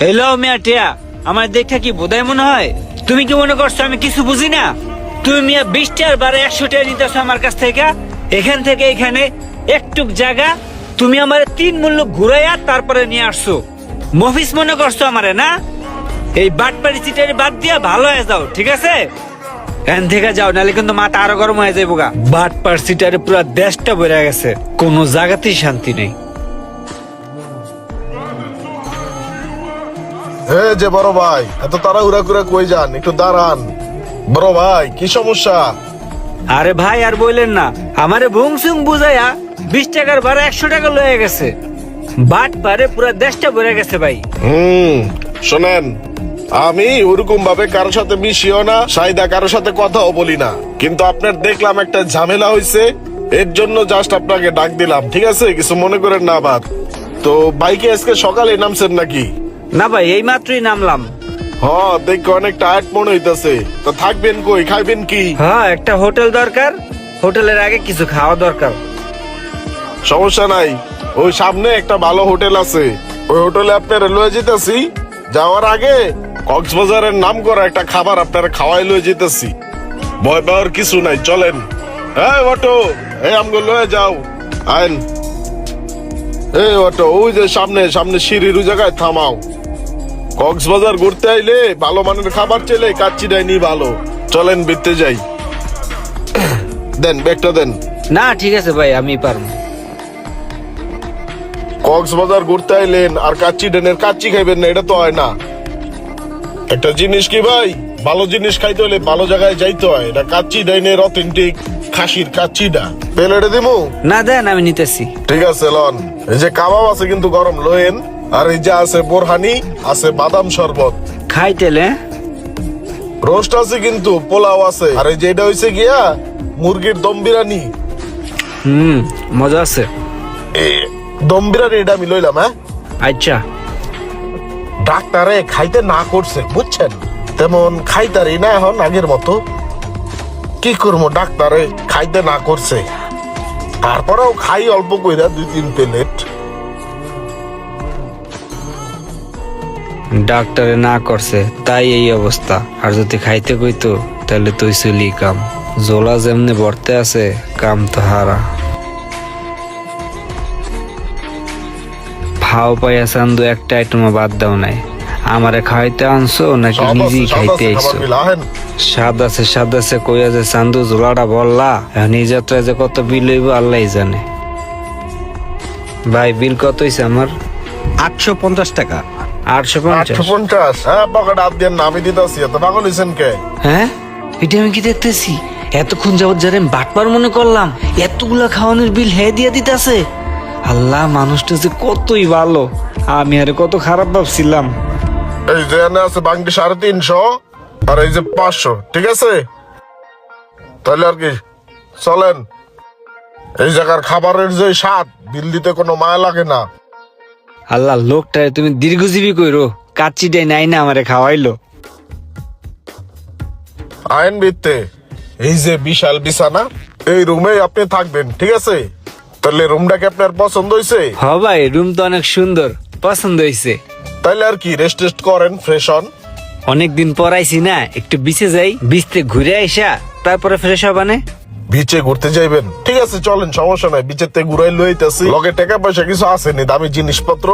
Hello মিয়া টিয়া, আমার দেখা কি বোধায় মনে হয়? তুমি কি মনে করছো আমি কিছু বুঝি না? তুমি মিয়া 20 টাকার বারে 100 টাকা নিতেছো আমার কাছ থেকে। এখান থেকে এখানে একটুক জায়গা তুমি আমার 3 মূল্য ঘুরাইয়া তারপরে নিয়ে আসছো। মফিস মনে করছো আমারে না? এই বাটপাড়ি চিটারি বাদ দিয়া ভালো হয়ে যাও, ঠিক আছে? এখান থেকে যাও, নাহলে কিন্তু মাথা আরো গরম হয়ে যাইব গা। বাটপার চিটারি পুরো দেশটা ভরে গেছে, কোনো জায়গাতেই শান্তি নেই। যে বড় ভাই, এত তাড়াহুড়া করে কই যান? একটু দাঁড়ান। বড় ভাই, কি সমস্যা? আরে ভাই আর বললেন না, আমারে ভুংসুং বুঝাইয়া 20 টাকার ভাড়া 100 টাকা লয়ে গেছে। বাট পারে পুরো দেশটা ভরে গেছে ভাই। শোনেন, আমি ওরকম ভাবে কারোর সাথে মিশিও না, সাইদা কারোর সাথে কথাও বলি না, কিন্তু আপনার দেখলাম একটা ঝামেলা হয়েছে, এর জন্য জাস্ট আপনাকে ডাক দিলাম, ঠিক আছে? কিছু মনে করেন না আবার। তো বাইকে আজকে সকালে নামছেন নাকি? না ভাই, এই মাত্রই নামলাম। দেখো অনেক টায়ার্ড মনে হইতাছে। তো থাকবেন কই, খাইবেন কি? হ্যাঁ, একটা হোটেল দরকার, হোটেলের আগে কিছু খাওয়া দরকার। সমস্যা নাই, ওই সামনে একটা ভালো হোটেল আছে, ওই হোটেলে আপনারা লয়ে যেতেছি। যাওয়ার আগে কক্সবাজারের নাম করা একটা খাবার আপনারা খাওয়াই লয়ে যেতেছি। ভয় পাওয়ার কিছু নাই, চলেন। এই অটো, এই আমগো লয়ে যাও, আইন। এই অটো, ওই যে সামনে সামনে সিঁড়ির ওই জায়গায় থামাও। কক্সবাজার ঘুরতে আইলে ভালো মানের খাবার চাইলে কাচ্চিটাই নি ভালো। চলেন বিতে যাই। দেন ব্যাগটা দেন। না ঠিক আছে ভাই, আমি পারবো। কক্সবাজার ঘুরতে আইলেন আর কাচ্চি ডেনের কাচ্চি খাইবেন না, এটা তো হয় না। একটা জিনিস কি ভাই, ভালো জিনিস খাইতে হলে ভালো জায়গায় যাইতে হয়। এটা কাচ্চি ডাইনের অথেন্টিক খাসির কাচ্চিটা। প্লেটে দিমু? না দেন, আমি নিতেছি। ঠিক আছে লন। এই যে কাবাব আছে কিন্তু গরম লয়েন, আর এই যে আছে বোরহানি, আছে বাদাম শরবত। খাইতেলে রোস্ট আছে কিন্তু, পোলাও আছে, আর এই যে এটা হইছে গিয়া মুরগির দম বিরিয়ানি। মজা আছে। দম বিরিয়ানি এটা আমি লইলাম। হ্যাঁ আচ্ছা। ডাক্তারে খাইতে না করছে বুঝছেন, তেমন খাইতারি না এখন আগের মতো। কি করবো, ডাক্তারে খাইতে না করছে, তারপরেও খাই অল্প কইরা 2-3 প্লেট। ডাক্তারে না করছে তাই এই অবস্থা, আর যদি খাইতে কইতো তাহলে তুই চলি কাম। জোলা যেমনে বর্তে আছে, কাম তো হারা। ভাও পাইয়া চান্দু একটা আইটেমও বাদ দাও নাই। আমারে খাইতে আনছো নাকি নিজেই খাইতে আইছো? স্বাদ আছে কইয়া যে চান্দু জোলাটা বললা, এখন এই যাত্রায় যে কত বিল হইব আল্লাহ জানে। ভাই বিল কত হইছে আমার? 850 টাকা। 850? 850? হ্যাঁ পকেট হাত দিয়ে নামি দিতেছি। এত পাগল হইছেন কে? হ্যাঁ, এটা আমি কি দেখতেছি? এতক্ষণ যাবত যারে আমি বাটপার মনে করলাম, এতগুলা খাওয়ানোর বিল হে দিয়ে দিতেছে। আল্লাহ, মানুষটা যে কতই ভালো, আমি আরে কত খারাপ ভাবছিলাম। এই যে এনে আছে বাংটি 350, আর এই যে 500, ঠিক আছে? তাহলে আর কি, চলেন। এই জায়গার খাবারের যে স্বাদ, বিল দিতে কোনো মায়া লাগে না। আল্লাহ, লোকটারে তুমি দীর্ঘজীবী কইরো, কাচ্চিটাই নাই না আমারে খাওয়াইলো। আইন ভিত্তে এই যে বিশাল বিছানা, এই রুমে আপনি থাকবেন, ঠিক আছে? তাহলে রুমটাকে আপনার পছন্দ হয়েছে? হ ভাই, রুম তো অনেক সুন্দর, পছন্দ হয়েছে। তাইলে আর কি, রেস্ট টেস্ট করেন, ফ্রেশ হন। অনেকদিন পর আইছি না, একটু বিচে যাই, বিচতে ঘুরে আইসা তারপরে ফ্রেশ হবানে। বিচে ঘুরতে যাইবেন? ঠিক আছে চলেন, সমস্যা নাই। বিচের তে ঘুরাই লইতেছি, লগে টাকা পয়সা কিছু আসেনি, দামি জিনিসপত্র।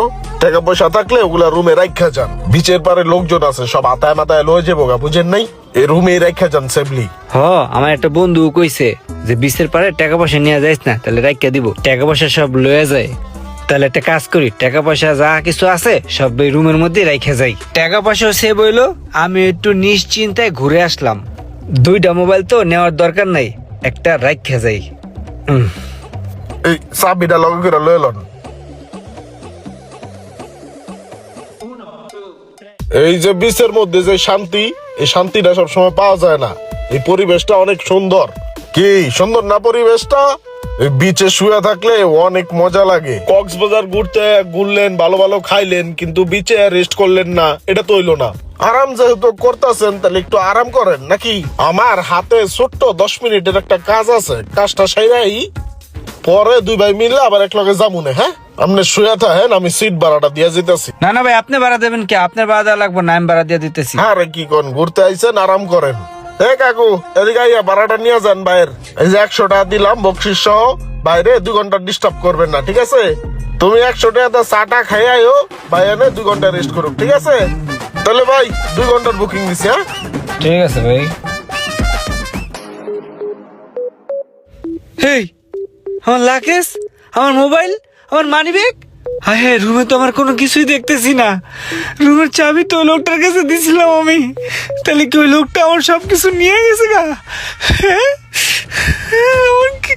টাকা পয়সা থাকলে ওগুলা রুমে রাখা যান। বিচের পারে লোকজন আছে, সব আতায় মাথায় লয়ে যাবো গা, বুঝেন নাই? এই রুমে রাখা যান সেফলি। হ, আমার একটা বন্ধু কইছে যে বিচের পারে টাকা পয়সা নিয়ে যাইস না, তাহলে রাখিয়া দিব। টাকা পয়সা সব লয়ে যায়। তাহলে একটা কাজ করি, টাকা পয়সা যা কিছু আছে সব এই রুমের মধ্যে রাখা যাই। টাকা পয়সা সেভ হইলো, আমি একটু নিশ্চিন্তায় ঘুরে আসলাম। 2টা মোবাইল তো নেওয়ার দরকার নাই, একটা রাখা যাই। এই চাবিটা লগে করে লয়ে লন। এই যে বিচের মধ্যে যে শান্তি, এই শান্তিটা সবসময় পাওয়া যায় না। এই পরিবেশটা অনেক সুন্দর। কি সুন্দর না পরিবেশটা? এই বিচে শুয়ে থাকলে অনেক মজা লাগে। কক্সবাজার ঘুরলেন, ভালো ভালো খাইলেন, কিন্তু বিচে রেস্ট করলেন না, এটা তো হইলো না। আরাম যেহেতু করতেছেন, তাহলে একটু আরাম করেন নাকি? আমার হাতে ছোট্ট 10 মিনিটের একটা কাজ আছে, কাজটা সাইরাই পরে দুই ভাই মিললে আবার এক লগে যামুনে, হ্যাঁ? আপনি শুয়ে থাকেন, আমি সিট ভাড়াটা দিয়ে যেতেছি। না না ভাই, আপনি ভাড়া দেবেন কি? আপনার ভাড়া দেওয়া লাগবে না, আমি ভাড়া দিয়ে দিতেছি। হ্যাঁ রে, কি কোন ঘুরতে আইছেন, আরাম করেন। কাকু, এদিকে আইয়া ভাড়াটা নিয়ে যান বাইর। এই যে 100 টাকা দিলাম বকশিস সহ। বাইরে 2 ঘন্টা ডিস্টার্ব করবেন না, ঠিক আছে? তুমি 100 টাকা চাটা খাই আইও, ভাই এনে 2 ঘন্টা রেস্ট করুক, ঠিক আছে? তাহলে ভাই 2 ঘন্টার বুকিং দিছি, হ্যাঁ? ঠিক আছে ভাই। হেই, আমার লাকেশ, আমার মোবাইল, আমার মানি ব্যাগ। হ্যাঁ, রুমে তো আমার কোনো কিছুই দেখতেছি না। রুমের চাবি তো ওই লোকটার কাছে দিছিলাম আমি। তাহলে কি ওই লোকটা আমার সবকিছু নিয়ে গেছে গা? হ্যাঁ? আমার কি-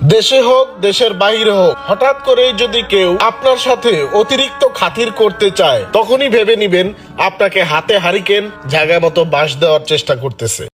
দেশে হোক দেশের বাইরে হোক, হঠাৎ করে যদি কেউ আপনার সাথে অতিরিক্ত খাতির করতে চায়, তখনই ভেবে নিবেন আপনাকে হাতে হারিকেন জায়গা মতো বাঁশ দেওয়ার চেষ্টা করতেছে।